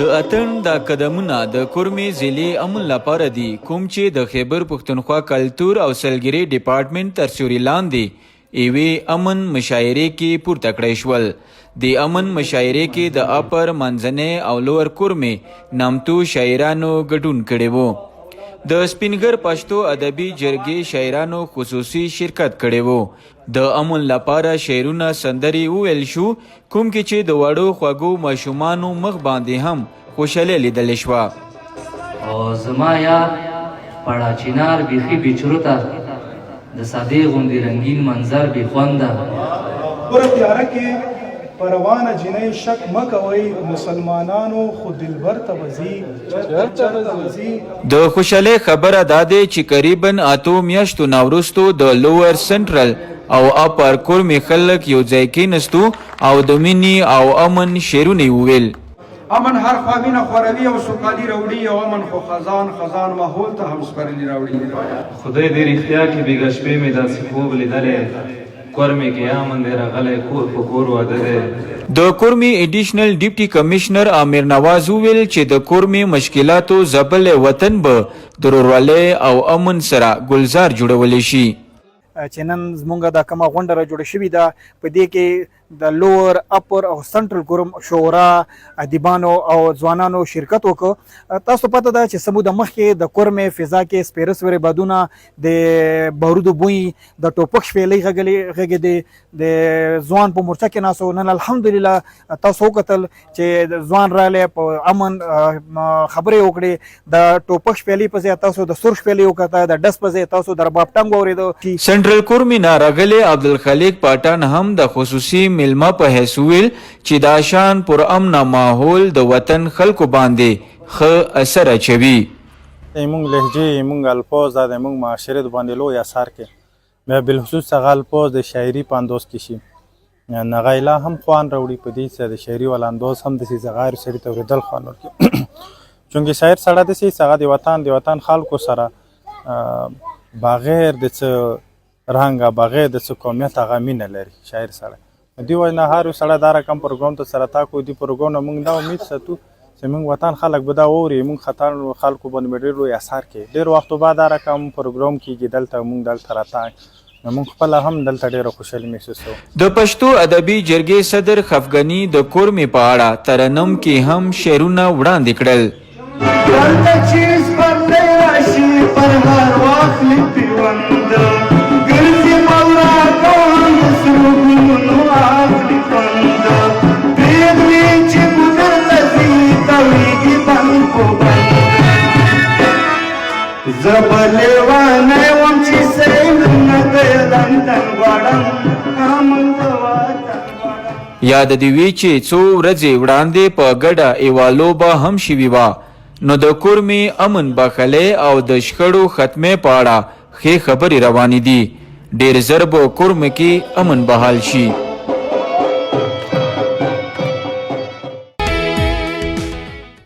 د اتن دا قدمونه د کورمې ضلع امن لپاره دي کوم چې د خیبر پښتونخوا کلتور او سلګري ډپارټمنټ تر سیوري لاندې یوې امن مشاعرې کې پورته کړی شول. د امن مشاعرې کې د اپر منځنۍ او لوړ کورمې نامتو شاعرانو ګډون کړی وو. د سپینګر پښتو ادبي جرګې شاعرانو خصوصي شرکت کړی وو. د امن لپاره شعرونه سندري وویل شو کوم کې چې د وړو خوږو ماشومانو مخ باندې هم خوشحالي لیدل شوه. او زما یاد پړا چینار بیخي بیچروته د سادې غوندې رنګین منظر بې خونده پوره تیاره کې پروانه جنۍ شک مه کوئ مسلمانانو خو دلبر ته وځي. د خوشحالۍ خبره دا دی چې قریبا 8 میاشتو نه وروستو د لوور سنټرل او اپر کورمې خلک یو ځای کېنستو او د مینې او امن شعرونه یې وویل. امن هر خوا مینه خوروي او سوکالي راوړي او امن خو خزان ماحول ته هم سپرلي راوړي. خدای دې رښتیا کې بېګا شپې مې داسې خوب لیدلی کورمې کې امن دی راغلی کور په کور واده دی. د کورمې ایډیشنل ډیپټي کمشنر امیر نواز وویل چې د کورمې مشکلاتو ځپلی وطن به د ورورولۍ او امن سره ګلزار جوړولی شي. چې نن زمونږ دا کومه غونډه را جوړه شوې ده په دې کې د لوور اپر او سنټرل کورم شورا ادیبانو او ځوانانو شرکت وکړ. تاسو پته ده چې سمو د مخکې د کورمې فضا کې سپیره سپیره بادونه د بارودو بوی د ټوپک شپېلۍ غږېدې د ځوان په مورچه کې ناستو. نن الحمدلله تاسو وکتل چې ځوان رالی په امن خبرې وکړې د ټوپک شپېلۍ په ځای تاسو د سور شپېلۍ وکته د ډس په ځای تاسو د رباب ټنګ واورېدو. سنټرل کورمې نه راغلی عبدالخالق پاټان هم د خصوصي ملما په حیث ویل چې دا شان پر امن ماحول د وطن خلکو باندې ښه اثر اچوي. زموږ لهجې زموږ الفاظ دا زموږ معاشرت باندې لوی اثر کوي. بیا بالخصوص هغه الفاظ د شاعري په انداز کې شي هغه لا هم خوند راوړي په دې سره د شاعري والا انداز هم داسې زغار سړي ته اورېدل خوند ورکوي. چونکې شاعر سړی داسې هغه د وطن خلکو سره بغیر د څه رنګه بغیر د څه قومیت هغه مینه لري شاعر سړی. دې وجه نه هر یو سړی دا رقم پروګرام ته سره تاکو دې پروګرام نه موږ دا امید ساتو چې موږ وطن خلک به دا واوري موږ خطر خلکو باندې به ډېر لوی اثر کوي. ډېر وختو بعد دا رقم پروګرام کېږي دلته موږ دلته راتګ نو موږ خپله هم دلته ډېره خوشحالي محسوسوو. د پښتو ادبي جرګې صدر خفګني د کورمې په اړه ترنم کې هم شعرونه وړاندې کړل. یاد دې وي چې څو ورځې وړاندې په ګډه یوه لوبه هم شوې وه نو د کورمې امن بخلۍ او د شخړو ختمې په اړه ښې خبرې روانې دي. ډېر ژر به کورمې کې امن بحال شي.